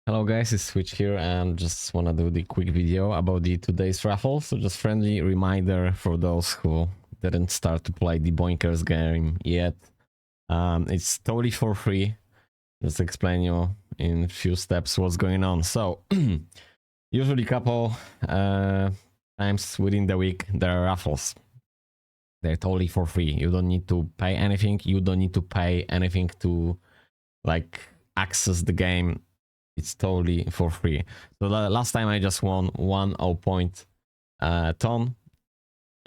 Hello guys, it's Switch here and just wanna do the quick video about the today's raffle. So just friendly reminder for those who didn't start to play the Boinkers game yet. It's totally for free. Just explain you in a few steps what's going on. So usually couple times within the week there are raffles. They're totally for free. You don't need to pay anything. You don't need to pay anything to like access the game. It's totally for free. So the last time I just won 1.0 ton.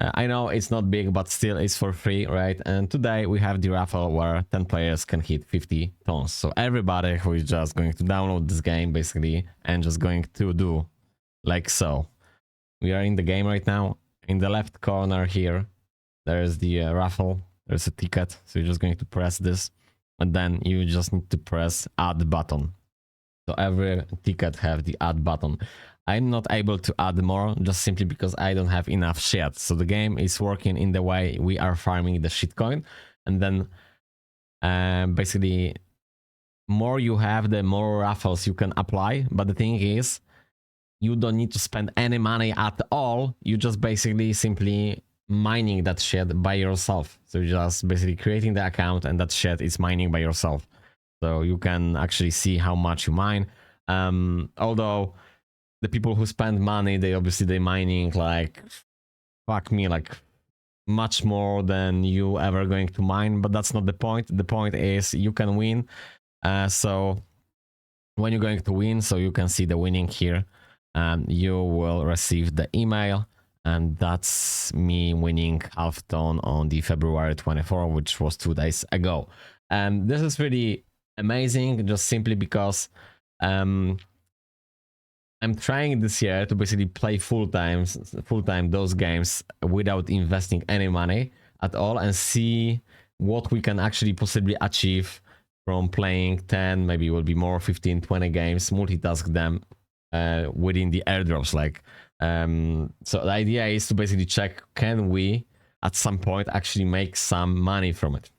I know it's not big, but still it's for free, right? And today we have the raffle where 10 players can hit 50 tons. So everybody who is just going to download this game basically and just going to do like so. We are in the game right now. In the left corner here, there's the raffle. There's a ticket. So you're just going to press this and then you just need to press add button. So every ticket have the add button. I'm not able to add more just simply because I don't have enough shit. So the game is working in the way we are farming the shitcoin. And then basically more you have, the more raffles you can apply. But the thing is, you don't need to spend any money at all. You just basically simply mining that shit by yourself. So you're just basically creating the account and that shit is mining by yourself. So you can actually see how much you mine. Although the people who spend money, they mining like, fuck me, like much more than you ever going to mine. But that's not the point. The point is you can win. So when you're going to win, so you can see the winning here, you will receive the email. And that's me winning half ton on the February 24, which was 2 days ago. And this is really amazing, just simply because I'm trying this year to basically play full time those games without investing any money at all and see what we can actually possibly achieve from playing 10, maybe it will be more, 15, 20 games, multitask them within the airdrops. Like, so the idea is to basically check, can we at some point actually make some money from it?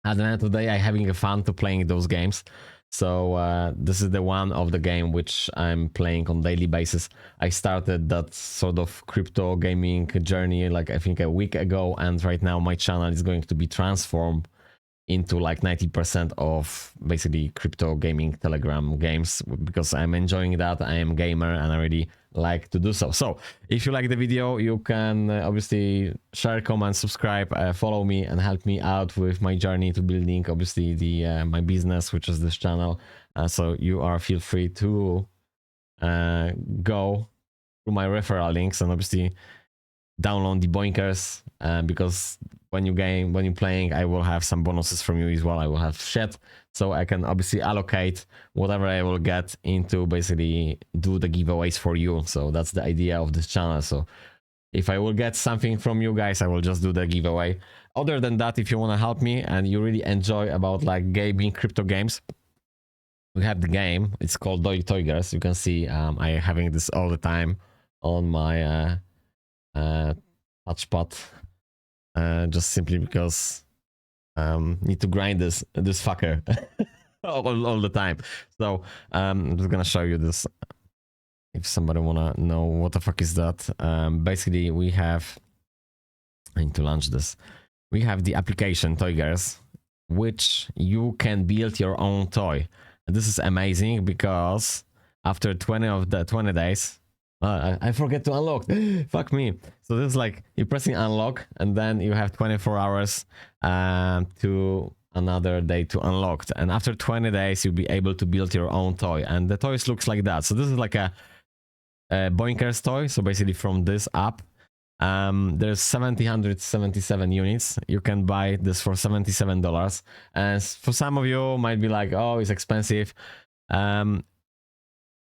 At the end of the day, I'm having a fun to playing those games. So this is the one of the game which I'm playing on daily basis. I started that sort of crypto gaming journey like I think a week ago, and right now my channel is going to be transformed into like 90% of basically crypto gaming Telegram games because I'm enjoying that. I am a gamer and I really like to do so. So if you like the video, you can obviously share, comment, subscribe, follow me and help me out with my journey to building obviously the my business, which is this channel. So you are feel free to go through my referral links and obviously download the Boinkers because when you playing, I will have some bonuses from you as well. I will have shit, so I can obviously allocate whatever I will get into basically do the giveaways for you. So that's the idea of this channel. So if I will get something from you guys, I will just do the giveaway. Other than that, if you want to help me and you really enjoy about like gaming crypto games, we have the game. It's called TOYGERS. You can see I having this all the time on my touchpad. Just simply because need to grind this fucker all the time. So I'm just gonna show you this if somebody wanna know what the fuck is that. Basically we have, I need to launch this. We have the application TOYGERS, which you can build your own toy. And this is amazing because after 20 days, I forget to unlock. Fuck me. So this is like you're pressing unlock and then you have 24 hours to another day to unlock. And after 20 days, you'll be able to build your own toy. And the toys looks like that. So this is like a Boinkers toy. So basically from this app, there's 777 units. You can buy this for $77. And for some of you might be like, oh, it's expensive.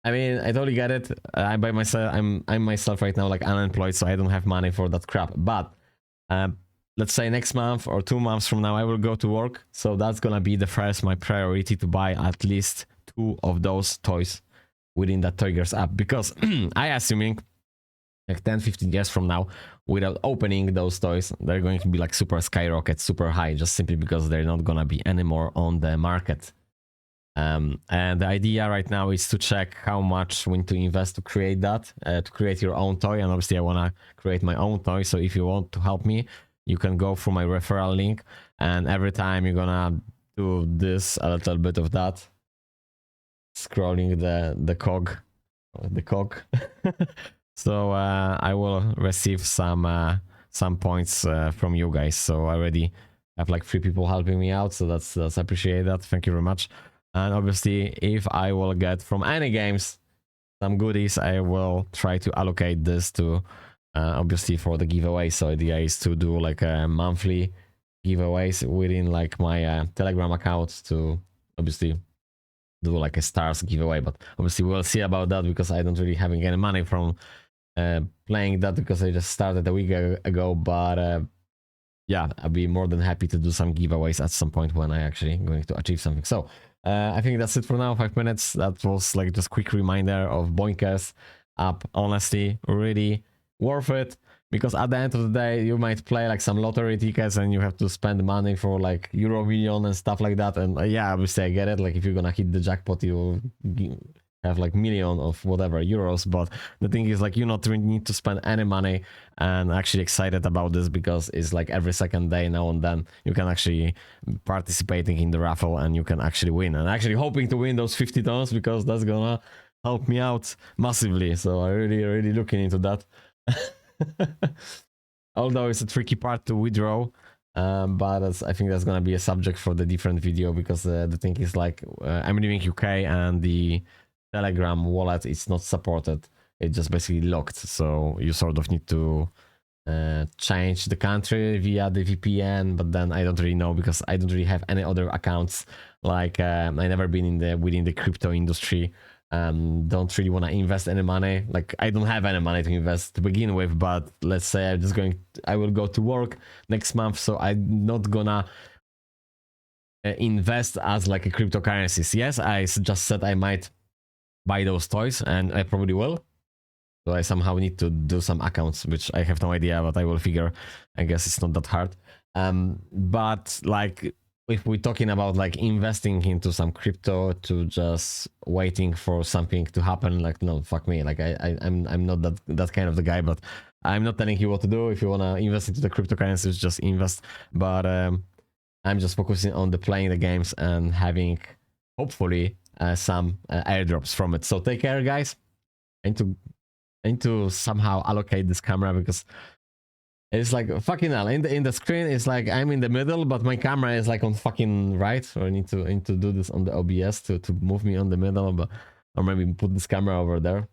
I mean, I totally get it. I'm myself right now like unemployed, so I don't have money for that crap. But let's say next month or 2 months from now, I will go to work. So that's gonna be my priority to buy at least 2 of those toys within that TOYGERS app. Because I assuming like 10-15 years from now, without opening those toys, they're going to be like super skyrocket, super high, just simply because they're not gonna be anymore on the market. And the idea right now is to check how much we need to invest to create that, to create your own toy. And obviously I want to create my own toy. So if you want to help me, you can go through my referral link, and every time you're gonna do this, a little bit of that, scrolling the cog. So I will receive some points from you guys. So I already have like 3 people helping me out, so that's appreciate that. Thank you very much. And obviously, if I will get from any games some goodies, I will try to allocate this to obviously for the giveaway. So the idea is to do like a monthly giveaways within like my Telegram account to obviously do like a stars giveaway. But obviously we'll see about that, because I don't really having any money from playing that, because I just started a week ago. But yeah, I'll be more than happy to do some giveaways at some point when I actually going to achieve something. So I think that's it for now. 5 minutes. That was like just quick reminder of Boinkers app. Honestly, really worth it, because at the end of the day you might play like some lottery tickets and you have to spend money for like Euro Million and stuff like that. And yeah, obviously I get it, like if you're gonna hit the jackpot you have like million of whatever euros, but the thing is like you not really need to spend any money. And actually excited about this, because it's like every second day now and then you can actually participating in the raffle and you can actually win, and actually hoping to win those 50 tons, because that's gonna help me out massively. So I really looking into that. Although it's a tricky part to withdraw, but I think that's gonna be a subject for the different video, because the thing is like I'm living UK and the Telegram wallet is not supported. It's just basically locked, so you sort of need to change the country via the VPN. But then I don't really know, because I don't really have any other accounts. Like I never been within the crypto industry. Don't really want to invest any money. Like I don't have any money to invest to begin with, but let's say I will go to work next month, so I'm not gonna invest as like a cryptocurrencies. Yes, I just said I might buy those toys, and I probably will. So I somehow need to do some accounts, which I have no idea, but I will figure. I guess it's not that hard. But like if we're talking about like investing into some crypto to just waiting for something to happen, like no, fuck me. Like I'm not that kind of the guy. But I'm not telling you what to do. If you wanna invest into the cryptocurrencies, just invest. But I'm just focusing on the playing the games and having hopefully some airdrops from it. So take care, guys. I need to somehow allocate this camera, because it's like fucking hell. In the screen it's like I'm in the middle, but my camera is like on fucking right. So I need to do this on the OBS to move me on the middle, but or maybe put this camera over there.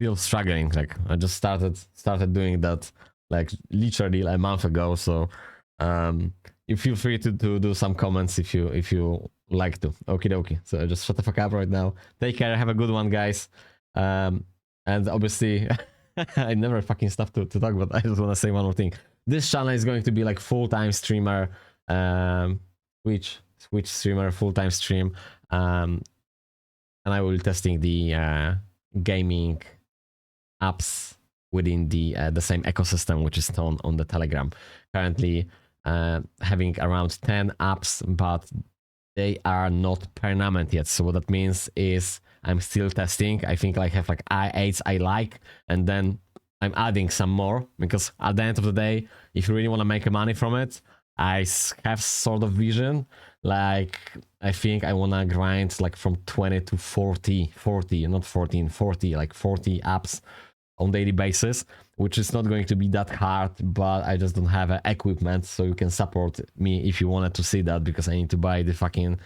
Still struggling. Like I just started doing that like literally a month ago. So you feel free to do some comments if you like to. Okie dokie. So just shut the fuck up right now. Take care. Have a good one, guys. And obviously, I never fucking stop to talk, but I just want to say one more thing. This channel is going to be like full-time streamer, Twitch streamer, full-time stream, and I will be testing the gaming apps within the same ecosystem, which is on the Telegram. Currently, having around 10 apps, but they are not permanent yet. So what that means is I'm still testing. I think I have like I8s I like, and then I'm adding some more, because at the end of the day, if you really want to make money from it, I have sort of vision. Like I think I want to grind like from 20 to 40, not 14, 40, like 40 apps on daily basis, which is not going to be that hard, but I just don't have equipment. So you can support me if you wanted to see that, because I need to buy the fucking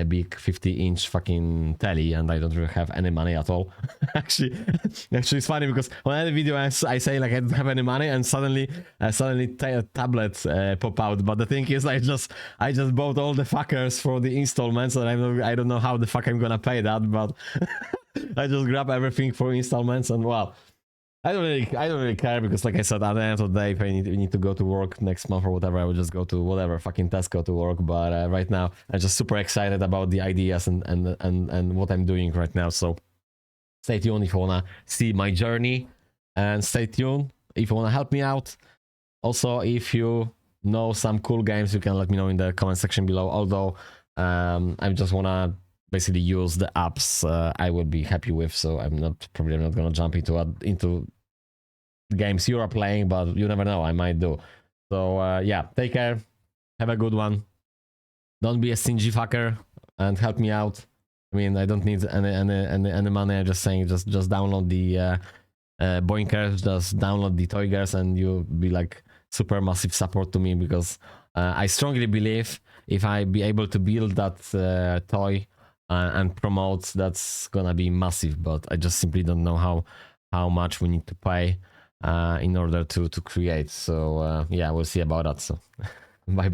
big 50-inch fucking telly, and I don't really have any money at all. actually it's funny, because on any video I say like I don't have any money, and suddenly tablets pop out. But the thing is, I just bought all the fuckers for the installments, and I don't know how the fuck I'm gonna pay that, but I just grab everything for installments. And well, I don't really care, because like I said, at the end of the day, if I need to go to work next month or whatever, I will just go to whatever fucking Tesco to work. But right now, I'm just super excited about the ideas and what I'm doing right now. So stay tuned if you wanna see my journey, and stay tuned if you wanna help me out. Also, if you know some cool games, you can let me know in the comment section below. Although I just wanna basically use the apps I will be happy with. So I'm probably not gonna jump into games you are playing, but you never know, I might do. So yeah, take care, have a good one. Don't be a stingy fucker and help me out. I mean, I don't need any money. I'm just saying, just download the Boinkers, just download the TOYGERS, and you'll be like super massive support to me, because I strongly believe if I be able to build that toy and promote, that's gonna be massive. But I just simply don't know how much we need to pay in order to create. So yeah, we'll see about that. So bye.